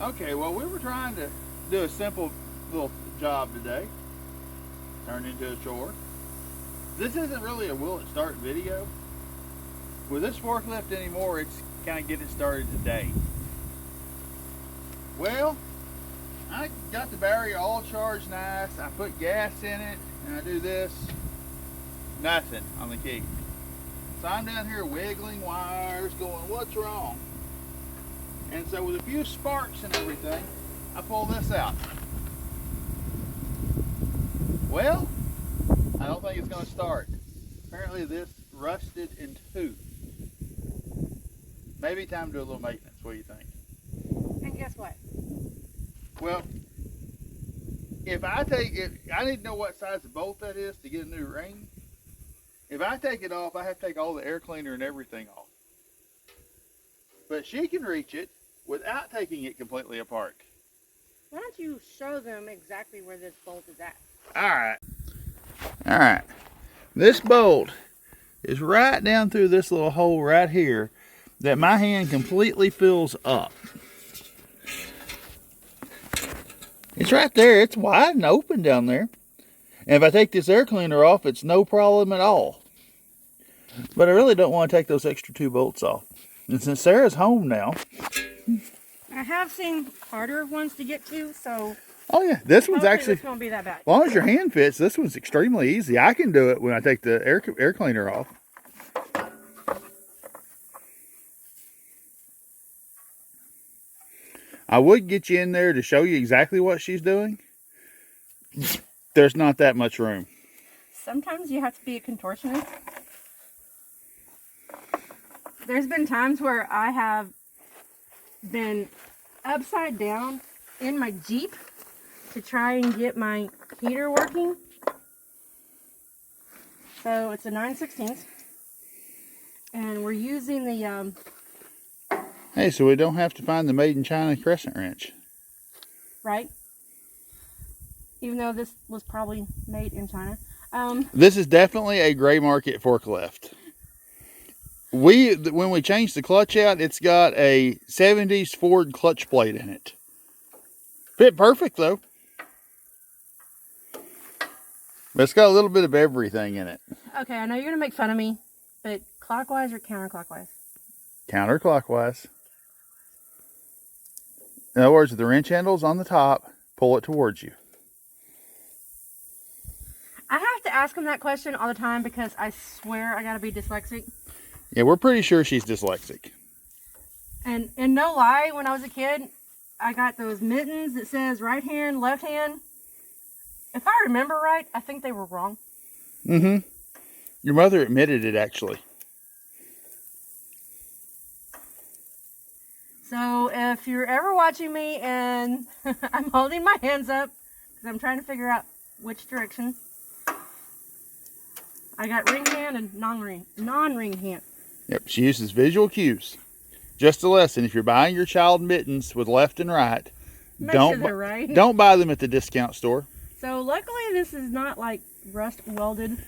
Okay, well, we were trying to do a simple little job today. Turned into a chore. This isn't really a will it start video. With this forklift anymore, it's kind of get it started today. Well, I got the battery all charged nice. I put gas in it, and I do this. Nothing on the key. So I'm down here wiggling wires, going, what's wrong? And so with a few sparks and everything, I pull this out. Well, I don't think it's going to start. Apparently this rusted in two. Maybe time to do a little maintenance. What do you think? And guess what? Well, if I take it, I need to know what size of bolt that is to get a new ring. If I take it off, I have to take all the air cleaner and everything off. But she can reach it without taking it completely apart. Why don't you show them exactly where this bolt is at? All right. This bolt is right down through this little hole right here that my hand completely fills up. It's right there. It's wide and open down there. And if I take this air cleaner off, it's no problem at all. But I really don't want to take those extra two bolts off. And since Sarah's home now, I have seen harder ones to get to, so oh yeah, this one's actually, it's won't be that bad. as long as your hand fits, this one's extremely easy. I can do it when I take the air cleaner off. I would get you in there to show you exactly what she's doing. There's not that much room. Sometimes you have to be a contortionist. There's been times where I have been upside down in my Jeep to try and get my heater working. So it's a 9/16, and we're using the Hey, so we don't have to find the made in China crescent wrench. right? Even though this was probably made in China. This is definitely a gray market forklift. When we changed the clutch out, it's got a 70s Ford clutch plate in it. Fit perfect though. But it's got a little bit of everything in it. Okay, I know you're gonna make fun of me, but clockwise or counterclockwise? Counterclockwise. In other words, if the wrench handle's on the top, pull it towards you. I have to ask him that question all the time because I swear I gotta be dyslexic. Yeah, we're pretty sure she's dyslexic. And no lie, when I was a kid, I got those mittens that says right hand, left hand. If I remember right, I think they were wrong. Mm-hmm. Your mother admitted it, actually. So if you're ever watching me and I'm holding my hands up because I'm trying to figure out which direction, I got ring hand and non-ring hand. Yep, she uses visual cues. Just a lesson, if you're buying your child mittens with left and right, Make sure they're right. don't buy them at the discount store. So luckily this is not like rust welded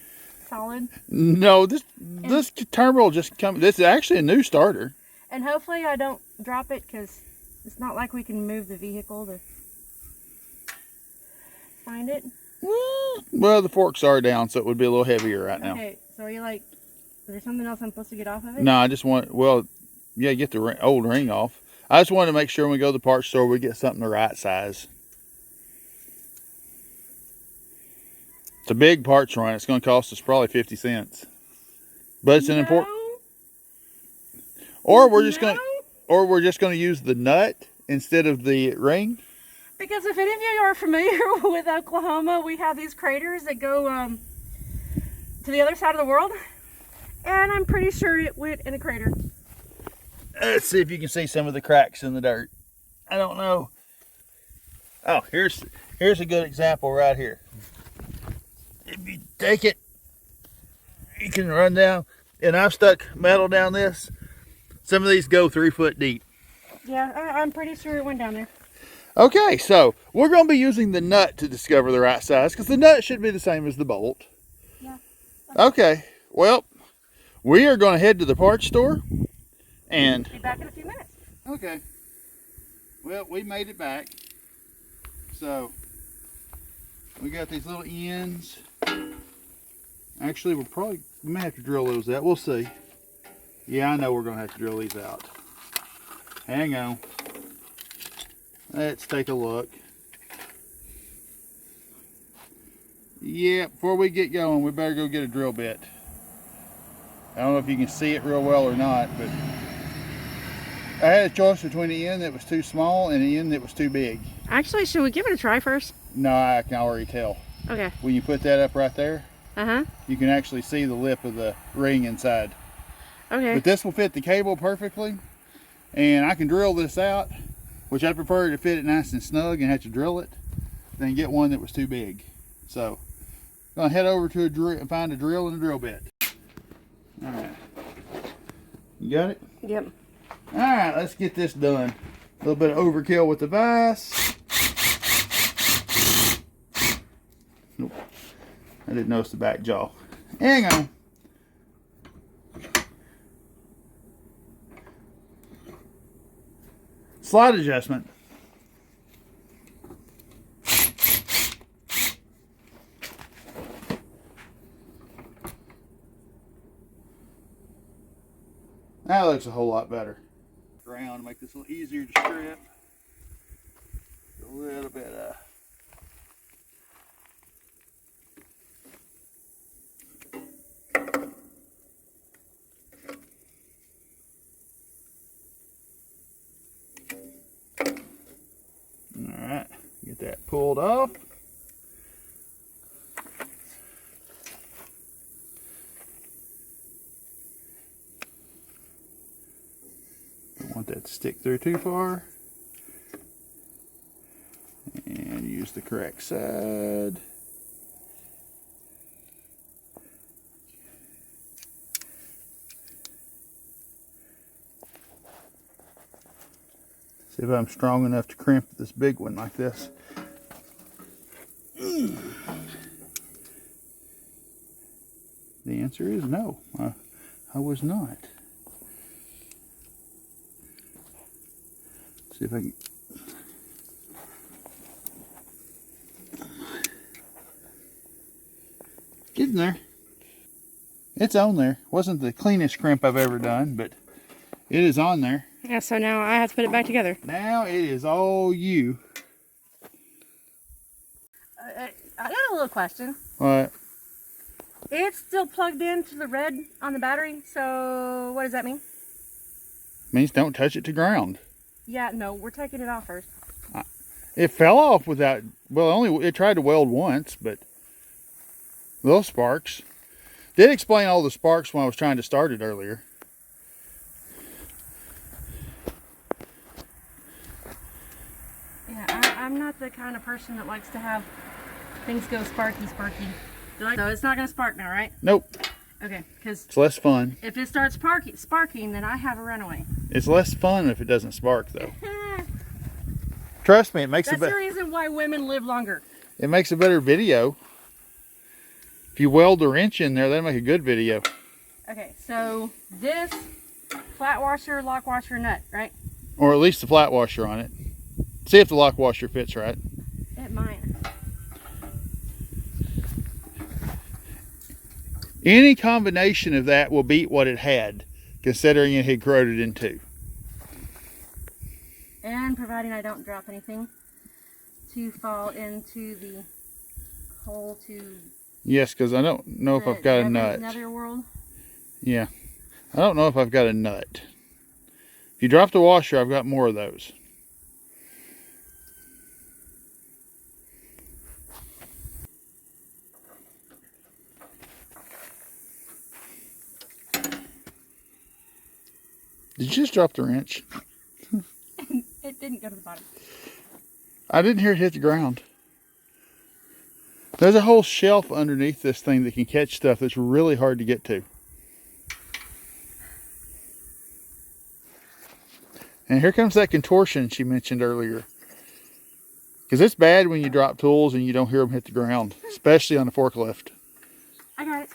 solid. No, this terminal just come. This is actually a new starter. And hopefully I don't drop it because it's not like we can move the vehicle to find it. Well, the forks are down, so it would be a little heavier right now. Okay, so are you like, is there something else I'm supposed to get off of it? No, I just want, well, yeah, get the old ring off. I just wanted to make sure when we go to the parts store, we get something the right size. It's a big parts run. It's going to cost us probably 50 cents. But it's an important... Or we're just going to use the nut instead of the ring. Because if any of you are familiar with Oklahoma, we have these craters that go to the other side of the world. And I'm pretty sure it went in a crater. Let's see if you can see some of the cracks in the dirt. I don't know. Oh, here's a good example right here. If you take it, you can run down, and I've stuck metal down this. Some of these go 3 foot deep. Yeah, I'm pretty sure it went down there. Okay, so we're going to be using the nut to discover the right size, because the nut should be the same as the bolt. Yeah. Okay, well, we are going to head to the parts store and Be back in a few minutes. okay. Well, we made it back. So we got these little ends. Actually, we may have to drill those out. We'll see. Yeah, I know we're gonna have to drill these out. Hang on. Let's take a look. Yeah, before we get going, we better go get a drill bit. I don't know if you can see it real well or not, but I had a choice between the end that was too small and the end that was too big. Actually, should we give it a try first? No, I can already tell. Okay. When you put that up right there, you can actually see the lip of the ring inside. Okay. But this will fit the cable perfectly, and I can drill this out, which I prefer to fit it nice and snug and have to drill it than get one that was too big. So I'm gonna head over to a drill and find a drill and a drill bit. All right, you got it? Yep. All right, let's get this done. A little bit of overkill with the vise. Nope, I didn't notice the back jaw. Hang on. Slide adjustment. That looks a whole lot better. Ground to make this a little easier to strip. A little bit of Alright, get that pulled off. Don't want that to stick through too far. And use the correct side. See if I'm strong enough to crimp this big one like this. The answer is no. I was not. See if I can. Getting there. It's on there. Wasn't the cleanest crimp I've ever done, but it is on there. Yeah, so now I have to put it back together. Now it is all you. I got a little question. What? It's still plugged into the red on the battery, so what does that mean? Means don't touch it to ground. Yeah, no, we're taking it off first. It fell off without, well, it tried to weld once, but little sparks. Did explain all the sparks when I was trying to start it earlier. Yeah, I'm not the kind of person that likes to have things go sparky. So it's not going to spark now, right? Nope. Okay, because it's less fun. If it starts sparking, then I have a runaway. It's less fun if it doesn't spark, though. Trust me, it makes That's the reason why women live longer. It makes a better video. If you weld the wrench in there, that'll make a good video. Okay, so this flat washer, lock washer, nut, right? Or at least the flat washer on it. See if the lock washer fits right. It might. Any combination of that will beat what it had, considering it had corroded in two. And providing I don't drop anything to fall into the hole to... Yes, because I don't know if I've got a nut. Netherworld. Yeah. I don't know if I've got a nut. If you drop the washer, I've got more of those. Did you just drop the wrench? It didn't go to the bottom. I didn't hear it hit the ground. There's a whole shelf underneath this thing that can catch stuff that's really hard to get to. And here comes that contortion she mentioned earlier. Because it's bad when you drop tools and you don't hear them hit the ground, especially on the forklift. I got it.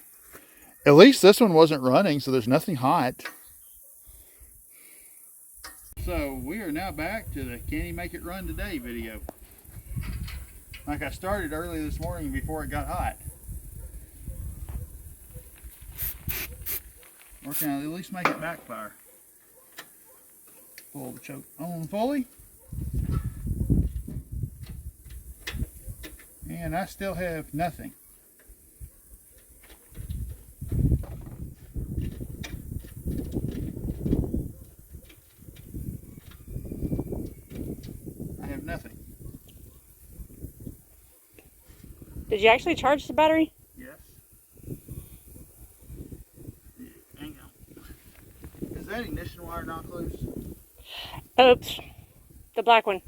At least this one wasn't running, so there's nothing hot. So we are now back to the Can He Make It Run Today video. Like I started early this morning before it got hot. We're going to at least make it backfire. Pull the choke on fully. And I still have nothing. I have nothing. Did you actually charge the battery? Yes. Yeah, hang on. Is that ignition wire not loose? Oops. The black one.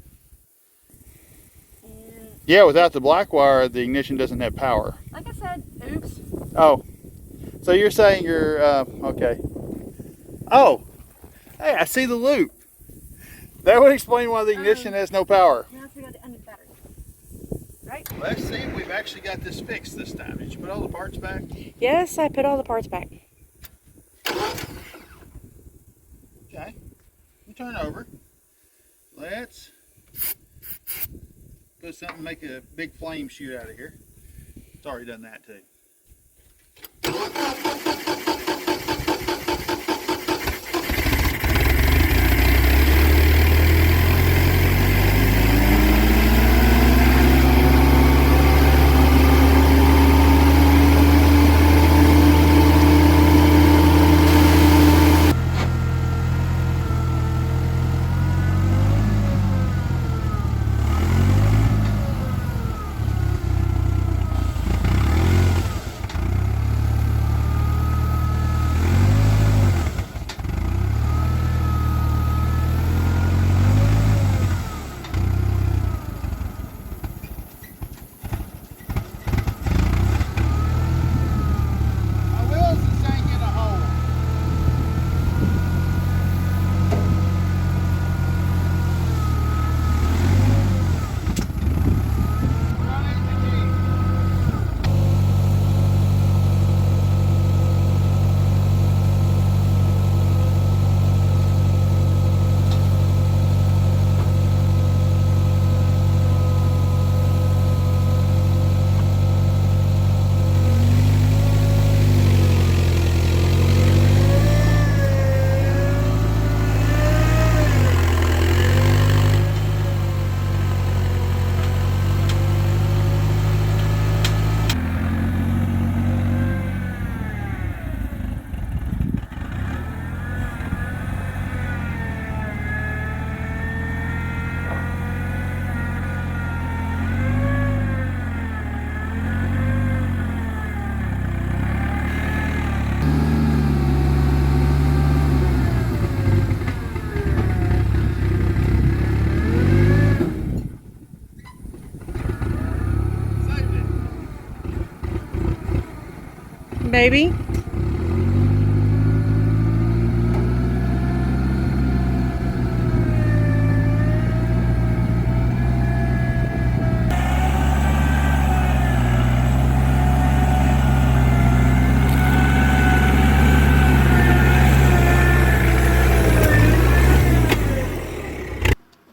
Yeah, without the black wire, the ignition doesn't have power. Like I said, oops. Oh, so you're saying you're, okay. Oh, hey, I see the loop. That would explain why the ignition has no power. Now we got to end the battery. Right? Let's see if we've actually got this fixed this time. Did you put all the parts back? Yes, I put all the parts back. Okay, you turn over. Let's put something, make a big flame shoot out of here. It's already done that too. Baby.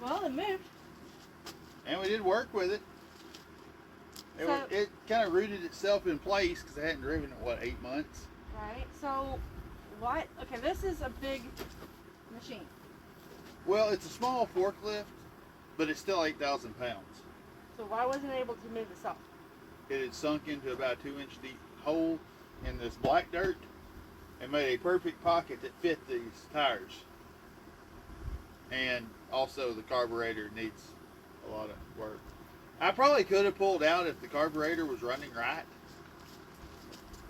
Well, it moved. And we did work with it. It kind of rooted itself in place because it hadn't driven in, what, 8 months? Right, so what? Okay, this is a big machine. Well, it's a small forklift, but it's still 8,000 pounds. So why wasn't it able to move itself? It had sunk into about a 2-inch deep hole in this black dirt and made a perfect pocket that fit these tires. And also the carburetor needs a lot of work. I probably could have pulled out if the carburetor was running right.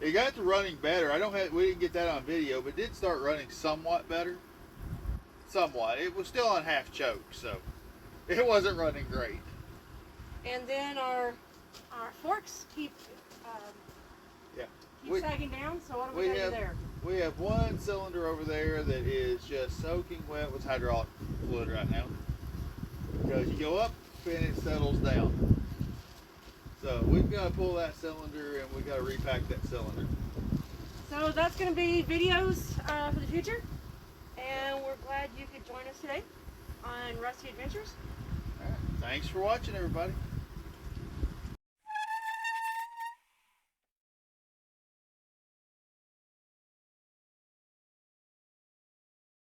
It got to running better. We didn't get that on video, but it did start running somewhat better. Somewhat. It was still on half choke, so it wasn't running great. And then our forks keep sagging down. So what do we got there? We have one cylinder over there that is just soaking wet with hydraulic fluid right now. Because you go up and it settles down. So we've got to pull that cylinder and we've got to repack that cylinder. So that's going to be videos for the future. And we're glad you could join us today. on Rusty Adventures. All right. Thanks for watching, everybody.